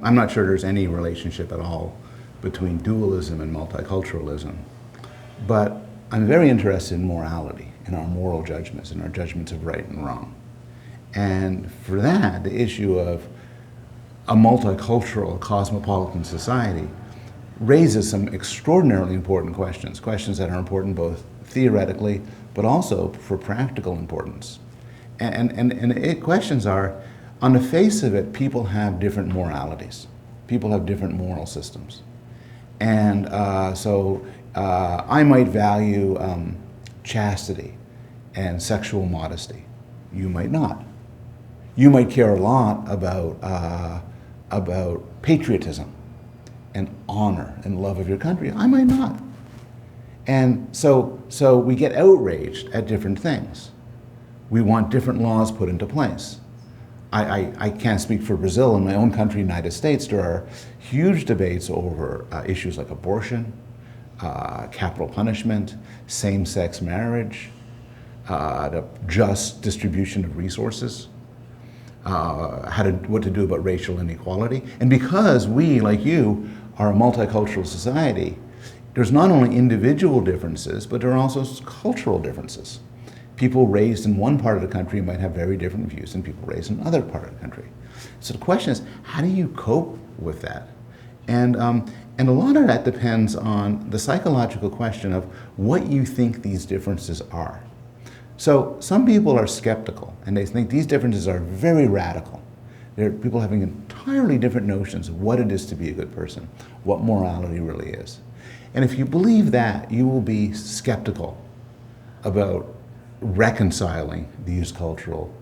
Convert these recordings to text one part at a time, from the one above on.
I'm not sure there's any relationship at all between dualism and multiculturalism, but I'm very interested in morality, in our moral judgments, in our judgments of right and wrong. And for that, the issue of a multicultural, cosmopolitan society raises some extraordinarily important questions, questions that are important both theoretically, but also for practical importance. Questions are, on the face of it, people have different moralities. People have different moral systems. And so I might value chastity and sexual modesty. You might not. You might care a lot about patriotism and honor and love of your country. I might not. And so we get outraged at different things. We want different laws put into place. I can't speak for Brazil. In my own country, United States, there are huge debates over issues like abortion, capital punishment, same-sex marriage, the just distribution of resources, what to do about racial inequality. And because we, like you, are a multicultural society, there's not only individual differences, but there are also cultural differences. People raised in one part of the country might have very different views than people raised in another part of the country. So the question is, how do you cope with that? And a lot of that depends on the psychological question of what you think these differences are. So some people are skeptical, and they think these differences are very radical. They're people having entirely different notions of what it is to be a good person, what morality really is. And if you believe that, you will be skeptical about reconciling these cultural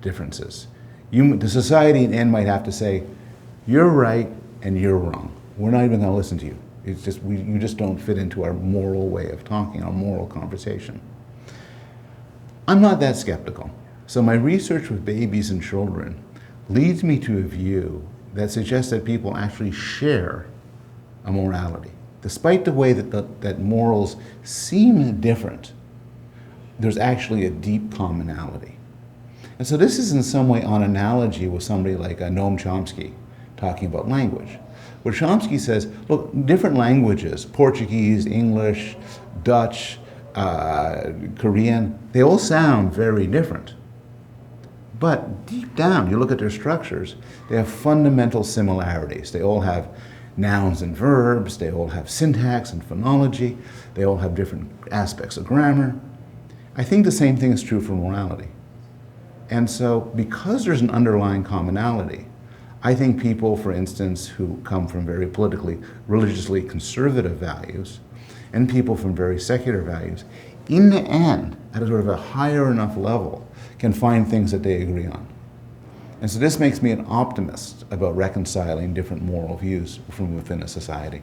differences. The society in the end might have to say, you're right and you're wrong. We're not even going to listen to you. It's just, you just don't fit into our moral way of talking, our moral conversation. I'm not that skeptical. So my research with babies and children leads me to a view that suggests that people actually share a morality. Despite the way that morals seem different, there's actually a deep commonality. And so this is in some way on analogy with somebody like Noam Chomsky talking about language. Where Chomsky says, look, different languages, Portuguese, English, Dutch, Korean, they all sound very different. But deep down, you look at their structures, they have fundamental similarities. They all have nouns and verbs, they all have syntax and phonology, they all have different aspects of grammar. I think the same thing is true for morality. And so because there's an underlying commonality, I think people, for instance, who come from very politically, religiously conservative values, and people from very secular values, in the end, at a sort of a higher enough level, can find things that they agree on. And so this makes me an optimist about reconciling different moral views from within a society.